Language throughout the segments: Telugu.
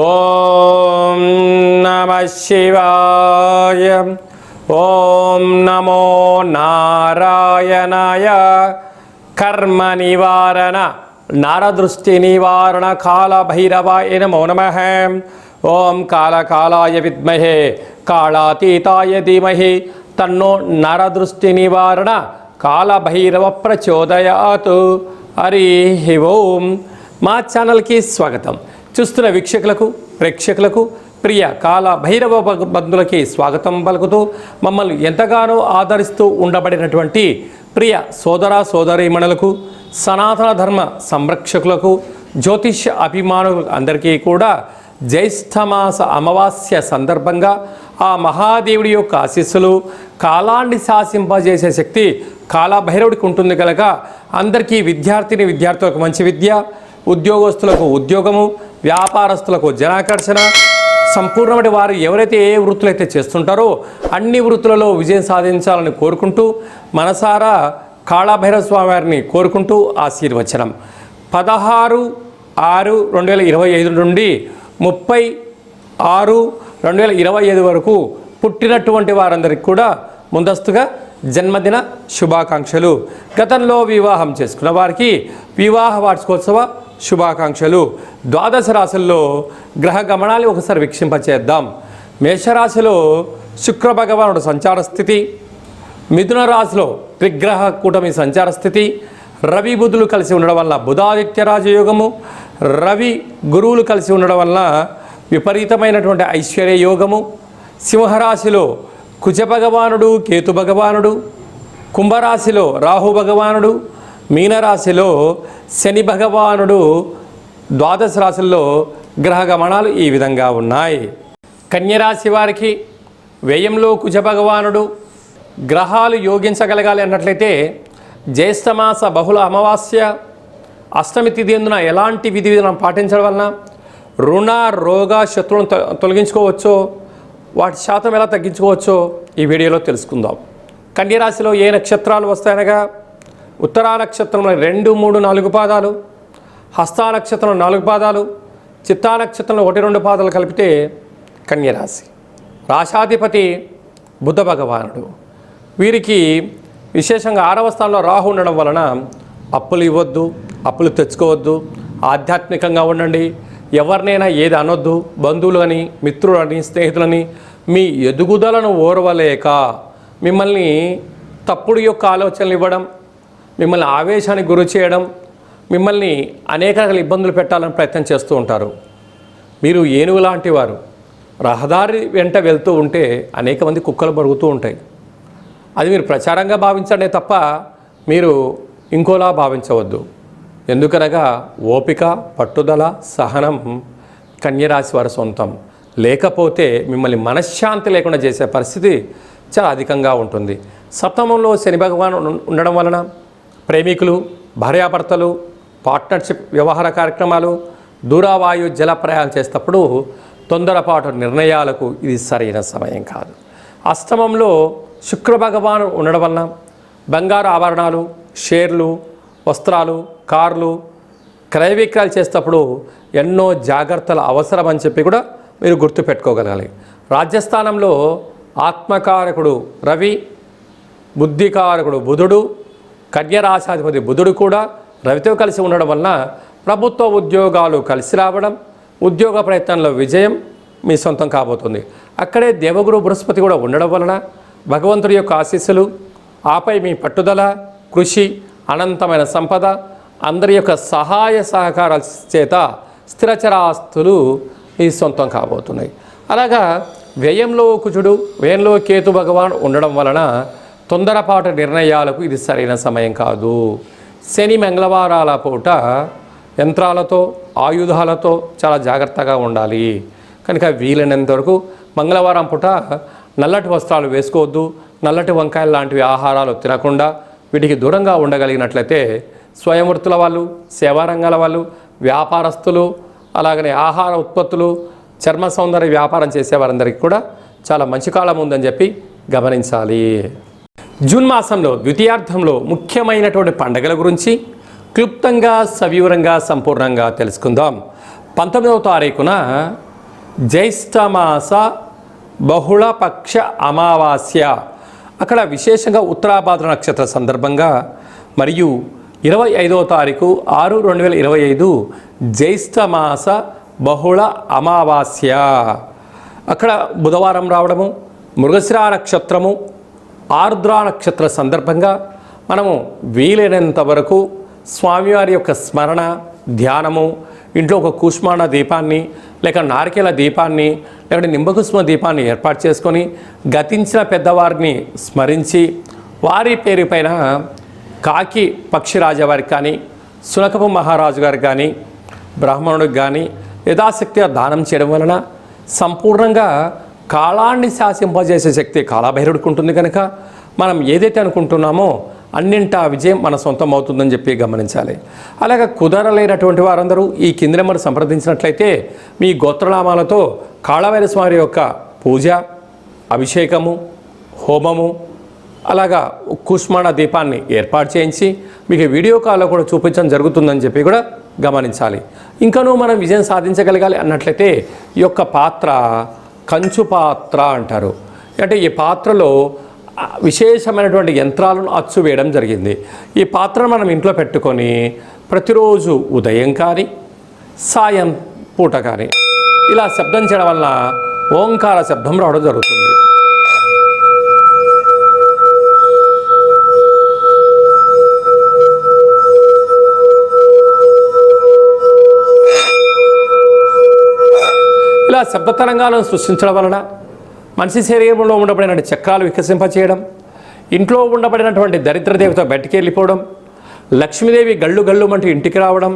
ఓం నమః శివాయ. ఓం నమో నారాయణాయ. కర్మ నివారణ నరదృష్టి నివారణ కాళభైరవాయ నమో నమః. ఓం కాళకాళాయ విద్మహే కాళాతీతాయ ధీమహి తన్నో నరదృష్టి నివారణ కాళభైరవ ప్రచోదయాతు. హరి ఓం. మా ఛానల్కి స్వాగతం. చూస్తున్న వీక్షకులకు ప్రేక్షకులకు ప్రియ కాల భైరవ బంధువులకి స్వాగతం పలుకుతూ మమ్మల్ని ఎంతగానో ఆదరిస్తూ ఉండబడినటువంటి ప్రియ సోదర సోదరీమణులకు సనాతన ధర్మ సంరక్షకులకు జ్యోతిష్య అభిమానులకు అందరికీ కూడా జ్యేష్ఠమాస అమావాస్య సందర్భంగా ఆ మహాదేవుడి యొక్క ఆశీస్సులు కాలాన్ని శాసింపజేసే శక్తి కాలభైరవుడికి ఉంటుంది కనుక అందరికీ విద్యార్థులకు మంచి విద్య, ఉద్యోగస్తులకు ఉద్యోగము, వ్యాపారస్తులకు జనాకర్షణ, సంపూర్ణమైన వారు ఎవరైతే ఏ వృత్తులు అయితే చేస్తుంటారో అన్ని వృత్తులలో విజయం సాధించాలని కోరుకుంటూ మనసారా కాళభైరవ స్వామి వారిని కోరుకుంటూ ఆశీర్వచనం. 16/6/2025 నుండి 30/6/2025 వరకు పుట్టినటువంటి వారందరికీ కూడా ముందస్తుగా జన్మదిన శుభాకాంక్షలు. గతంలో వివాహం చేసుకున్న వారికి వివాహ వార్షికోత్సవ శుభాకాంక్షలు. ద్వాదశ రాశుల్లో గ్రహ గమనాలు ఒకసారి వీక్షింపచేద్దాం. మేషరాశిలో శుక్ర భగవానుడు సంచార స్థితి, మిథున రాశిలో త్రిగ్రహ కూటమి సంచార స్థితి, రవి బుధులు కలిసి ఉండడం వల్ల బుధాదిత్య రాజయోగము, రవి గురువులు కలిసి ఉండడం వల్ల విపరీతమైనటువంటి ఐశ్వర్య యోగము. సింహరాశిలో కుజ భగవానుడు కేతు భగవానుడు, కుంభరాశిలో రాహు భగవానుడు, మీనరాశిలో శని భగవానుడు. ద్వాదశ రాశుల్లో గ్రహ గమనాలు ఈ విధంగా ఉన్నాయి. కన్యరాశి వారికి వ్యయంలో కుజ భగవానుడు. గ్రహాలు యోగించగలగాలి అన్నట్లయితే జ్యేష్ఠమాస బహుళ అమావాస్య అష్టమి తిథి ఎందున ఎలాంటి విధి విధానం పాటించడం వలన రుణ రోగ శత్రువులను తొలగించుకోవచ్చో, వాటి శాతం ఎలా తగ్గించుకోవచ్చో ఈ వీడియోలో తెలుసుకుందాం. కన్యరాశిలో ఏ నక్షత్రాలు వస్తాయనగా ఉత్తరా నక్షత్రంలో 2, 3, 4 పాదాలు, హస్తా నక్షత్రంలో 4 పాదాలు, చిత్తా నక్షత్రంలో 1, 2 పాదాలు కలిపితే కన్యరాశి. రాశాధిపతి బుధ భగవానుడు. వీరికి విశేషంగా 6వ స్థానంలో రాహు ఉండడం వలన అప్పులు ఇవ్వద్దు, అప్పులు తెచ్చుకోవద్దు, ఆధ్యాత్మికంగా ఉండండి, ఎవరినైనా ఏది అనొద్దు, బంధువులని మిత్రులని స్నేహితులని మీ ఎదుగుదలను ఓర్వలేక మిమ్మల్ని తప్పుడు యొక్క ఆలోచనలు ఇవ్వడం, మిమ్మల్ని ఆవేశానికి గురి చేయడం, మిమ్మల్ని అనేక రకాల ఇబ్బందులు పెట్టాలని ప్రయత్నం చేస్తూ ఉంటారు. మీరు ఏనుగు లాంటి వారు. రహదారి వెంట వెళ్తూ ఉంటే అనేక మంది కుక్కలు బరుగుతూ ఉంటాయి. అది మీరు ప్రచారంగా భావించండి తప్ప మీరు ఇంకోలా భావించవద్దు. ఎందుకనగా ఓపిక, పట్టుదల, సహనం కన్యరాశి వారి సొంతం. లేకపోతే మిమ్మల్ని మనశ్శాంతి లేకుండా చేసే పరిస్థితి చాలా అధికంగా ఉంటుంది. సప్తమంలో శని భగవాన్ ఉండడం వలన ప్రేమికులు, భార్యాభర్తలు, పార్ట్నర్షిప్ వ్యవహార కార్యక్రమాలు, దూరవాయు జల ప్రయాణం చేసేటప్పుడు తొందరపాటు నిర్ణయాలకు ఇది సరైన సమయం కాదు. అష్టమంలో శుక్ర భగవాను ఉండడం వలన బంగారు ఆభరణాలు, షేర్లు, వస్త్రాలు, కార్లు క్రయ విక్రయాలు చేసేటప్పుడు ఎన్నో జాగ్రత్తలు అవసరం అని చెప్పి కూడా మీరు గుర్తుపెట్టుకోగలగాలి. రాజ్యస్థానంలో ఆత్మకారకుడు రవి, బుద్ధికారకుడు బుధుడు, కన్యరాశాధిపతి బుధుడు కూడా రవితో కలిసి ఉండడం వలన ప్రభుత్వ ఉద్యోగాలు కలిసి రావడం, ఉద్యోగ ప్రయత్నంలో విజయం మీ సొంతం కాబోతుంది. అక్కడే దేవగురు బృహస్పతి కూడా ఉండడం వలన భగవంతుడి యొక్క ఆశీస్సులు, ఆపై మీ పట్టుదల, కృషి, అనంతమైన సంపద, అందరి యొక్క సహాయ సహకారాల చేత స్థిరచరాస్తులు మీ సొంతం కాబోతున్నాయి. అలాగా వ్యయంలో కుజుడు, వ్యయంలో కేతు భగవాన్ ఉండడం వలన తొందరపాటు నిర్ణయాలకు ఇది సరైన సమయం కాదు. శని మంగళవారాల పూట యంత్రాలతో, ఆయుధాలతో చాలా జాగ్రత్తగా ఉండాలి. కనుక వీలైనంత వరకు మంగళవారం పూట నల్లటి వస్త్రాలు వేసుకోవద్దు, నల్లటి వంకాయలు లాంటివి ఆహారాలు తినకుండా వీటికి దూరంగా ఉండగలిగినట్లయితే స్వయం వృత్తుల వాళ్ళు, సేవా రంగాల వాళ్ళు, వ్యాపారస్తులు, అలాగనే ఆహార ఉత్పత్తులు, చర్మ సౌందర్య వ్యాపారం చేసేవారందరికీ కూడా చాలా మంచి కాలం ఉందని చెప్పి గమనించాలి. జూన్ మాసంలో ద్వితీయార్థంలో ముఖ్యమైనటువంటి పండుగల గురించి క్లుప్తంగా సవివరంగా సంపూర్ణంగా తెలుసుకుందాం. 19వ తారీఖున జ్యేష్ఠమాస బహుళపక్ష అమావాస్య, అక్కడ విశేషంగా ఉత్తరాభాద్ర నక్షత్ర సందర్భంగా, మరియు 25వ తారీఖు 6/2025 జ్యేష్ఠమాస బహుళ అమావాస్య, అక్కడ బుధవారం రావడము, మృగశిర నక్షత్రము, ఆర్ద్ర నక్షత్ర సందర్భంగా మనము వీలైనంత వరకు స్వామివారి యొక్క స్మరణ ధ్యానము, ఇంట్లో ఒక కూష్మాండ దీపాన్ని లేక నారికేల దీపాన్ని లేకపోతే నింబకుస్మ దీపాన్ని ఏర్పాటు చేసుకొని గతించిన పెద్దవారిని స్మరించి వారి పేరు పైన కాకి పక్షిరాజవారికి కానీ సునకపు మహారాజు గారికి కానీ బ్రాహ్మణుడికి కానీ యథాశక్తిగా దానం చేయడం వలన సంపూర్ణంగా కాలాన్ని శాసింపజేసే శక్తి కాలభైరవుడికి ఉంటుంది కనుక మనం ఏదైతే అనుకుంటున్నామో అన్నింటా విజయం మన సొంతం అవుతుందని చెప్పి గమనించాలి. అలాగే కుదరలేనటువంటి వారందరూ ఈ కింది నెంబర్ సంప్రదించినట్లయితే మీ గోత్రనామాలతో కాళభైరవ స్వామి యొక్క పూజ, అభిషేకము, హోమము, అలాగా కూష్మాండ దీపాన్ని ఏర్పాటు చేయించి మీకు వీడియో కాల్లో కూడా చూపించడం జరుగుతుందని చెప్పి కూడా గమనించాలి. ఇంకనూ మనం విజయం సాధించగలగాలి అన్నట్లయితే ఈ యొక్క పాత్ర కంచు పాత్ర అంటారు. అంటే ఈ పాత్రలో విశేషమైనటువంటి యంత్రాలను అచ్చు వేయడం జరిగింది. ఈ పాత్రను మనం ఇంట్లో పెట్టుకొని ప్రతిరోజు ఉదయం కానీ సాయం పూట కానీ ఇలా శబ్దం చేయడం వల్ల ఓంకార శబ్దం రావడం జరుగుతుంది. ఇలా శబ్ద తరంగాలను సృష్టించడం వలన మనిషి శరీరంలో ఉండబడిన చక్రాలు వికసింపచేయడం, ఇంట్లో ఉండబడినటువంటి దరిద్ర దేవత బయటికి వెళ్ళిపోవడం, లక్ష్మీదేవి గళ్ళు గళ్ళు అంటూ ఇంటికి రావడం,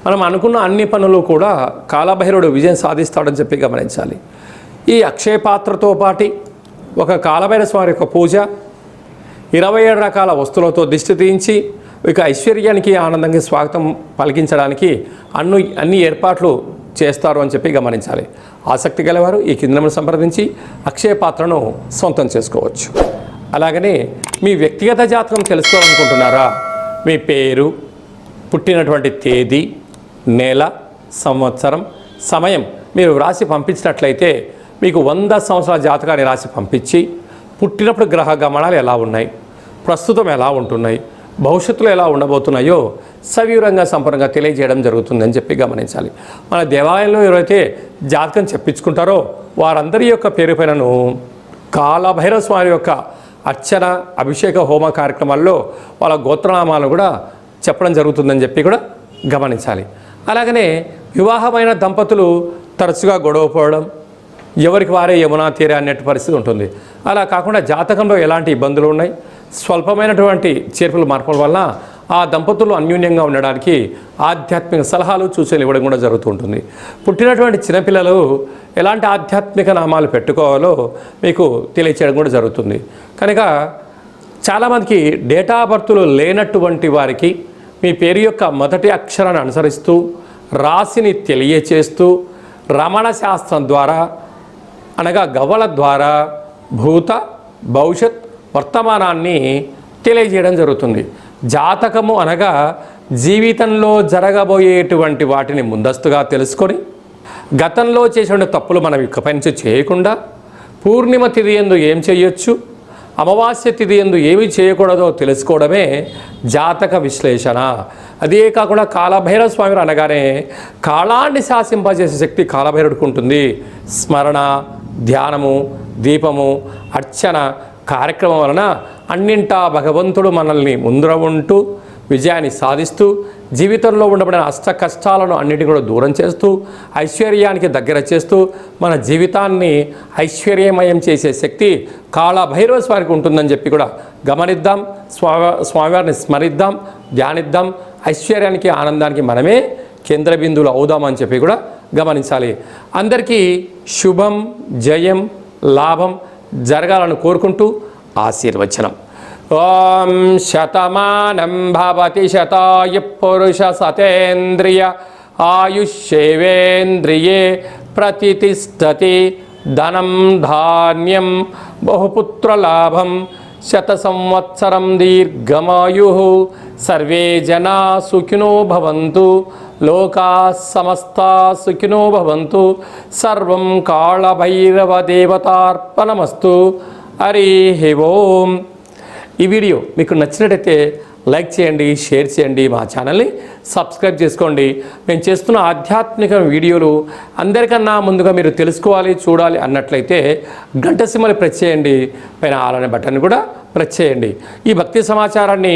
మనం అనుకున్న అన్ని పనులు కూడా కాలభైరవుడు విజయం సాధిస్తాడని చెప్పి గమనించాలి. ఈ అక్షయ పాత్రతో పాటు ఒక కాలభైరవ స్వామి యొక్క పూజ, 27 రకాల వస్తువులతో దిష్టి తీయించి ఇక ఐశ్వర్యానికి ఆనందంగా స్వాగతం పలికించడానికి అన్ని ఏర్పాట్లు చేస్తారు అని చెప్పి గమనించాలి. ఆసక్తి గలవారు ఈ కింద సంప్రదించి అక్షయ పాత్రను సొంతం చేసుకోవచ్చు. అలాగనే మీ వ్యక్తిగత జాతకం తెలుసుకోవాలనుకుంటున్నారా? మీ పేరు, పుట్టినటువంటి తేదీ, నెల, సంవత్సరం, సమయం మీరు రాసి పంపించినట్లయితే మీకు 100 సంవత్సరాల జాతకాన్ని రాసి పంపించి పుట్టినప్పుడు గ్రహ గమనాలు ఎలా ఉన్నాయి, ప్రస్తుతం ఎలా ఉంటున్నాయి, భవిష్యత్తులో ఎలా ఉండబోతున్నాయో సవివరంగా సంపూర్ణంగా తెలియజేయడం జరుగుతుందని చెప్పి గమనించాలి. మన దేవాలయంలో ఎవరైతే జాతకం చెప్పించుకుంటారో వారందరి యొక్క పేరు పైనను కాలభైరవ స్వామి యొక్క అర్చన, అభిషేక, హోమ కార్యక్రమాల్లో వాళ్ళ గోత్రనామాలు కూడా చెప్పడం జరుగుతుందని చెప్పి కూడా గమనించాలి. అలాగనే వివాహమైన దంపతులు తరచుగా గొడవ పోవడం, ఎవరికి వారే యమునా తీరే అన్నట్టు పరిస్థితి ఉంటుంది. అలా కాకుండా జాతకంలో ఎలాంటి ఇబ్బందులు ఉన్నాయి, స్వల్పమైనటువంటి చేర్పులు మార్పుల వల్ల ఆ దంపతులు అన్యోన్యంగా ఉండడానికి ఆధ్యాత్మిక సలహాలు సూచనలు ఇవ్వడం కూడా జరుగుతూ ఉంటుంది. పుట్టినటువంటి చిన్నపిల్లలు ఎలాంటి ఆధ్యాత్మిక నామాలు పెట్టుకోవాలో మీకు తెలియచేయడం కూడా జరుగుతుంది. కనుక చాలామందికి డేటా బర్త్లు లేనటువంటి వారికి మీ పేరు యొక్క మొదటి అక్షరాన్ని అనుసరిస్తూ రాశిని తెలియచేస్తూ రమణ శాస్త్రం ద్వారా అనగా గవ్వల ద్వారా భూత, భవిష్యత్, వర్తమానాన్ని తెలియజేయడం జరుగుతుంది. జాతకము అనగా జీవితంలో జరగబోయేటువంటి వాటిని ముందస్తుగా తెలుసుకొని గతంలో చేసిన తప్పులు మనం ఇకపై నుంచి చేయకుండా పూర్ణిమ తిథి యందు ఏం చేయొచ్చు, అమావాస్య తిథి యందు ఏమి చేయకూడదో తెలుసుకోవడమే జాతక విశ్లేషణ. అదే కాకుండా కాలభైరవ స్వామి అనగానే కాలాన్ని శాసింపజేసే శక్తి కాలభైరవుడికి ఉంటుంది. స్మరణ, ధ్యానము, దీపము, అర్చన కార్యక్రమం వలన అన్నింటా భగవంతుడు మనల్ని ముందర ఉంటూ విజయాన్ని సాధిస్తూ జీవితంలో ఉండబడిన అష్ట కష్టాలను అన్నిటిని కూడా దూరం చేస్తూ ఐశ్వర్యానికి దగ్గర చేస్తూ మన జీవితాన్ని ఐశ్వర్యమయం చేసే శక్తి కాలభైరవ స్వామికి ఉంటుందని చెప్పి కూడా గమనిద్దాం. స్వామివారిని స్మరిద్దాం, ధ్యానిద్దాం. ఐశ్వర్యానికి, ఆనందానికి మనమే కేంద్ర బిందువులు అవుదామని చెప్పి కూడా గమనించాలి. అందరికీ శుభం, జయం, లాభం జరగాలని కోరుకుంటూ ఆశీర్వచనం. ఓం శతమానం భవతి శతాయు పురుష సతేంద్రియ ఆయుష్యేవేంద్రియే ప్రతిష్టతి ధనం ధాన్యం బహుపుత్రలాభం శత సంవత్సరం దీర్ఘమాయు సర్వే జనా సుఖినో భవంతు లోకా సమస్తా సుఖినో భవంతు సర్వం కాళభైరవ దేవతార్పణమస్తు. హరి ఓం. ఈ వీడియో మీకు నచ్చినట్టయితే లైక్ చేయండి, షేర్ చేయండి, మా ఛానల్ని సబ్స్క్రైబ్ చేసుకోండి. మేము చేస్తున్న ఆధ్యాత్మిక వీడియోలు అందరికన్నా ముందుగా మీరు తెలుసుకోవాలి, చూడాలి అన్నట్లయితే గంట సింబల్ ప్రెస్ చేయండి, పైన ఆల్ అనే బటన్ కూడా ప్రెస్ చేయండి. ఈ భక్తి సమాచారాన్ని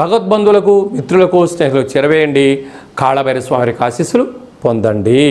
భగవద్బంధువులకు, మిత్రులకు, స్నేహితులకు చేరవేయండి. కాళభైరవ స్వామి ఆశీస్సులు పొందండి.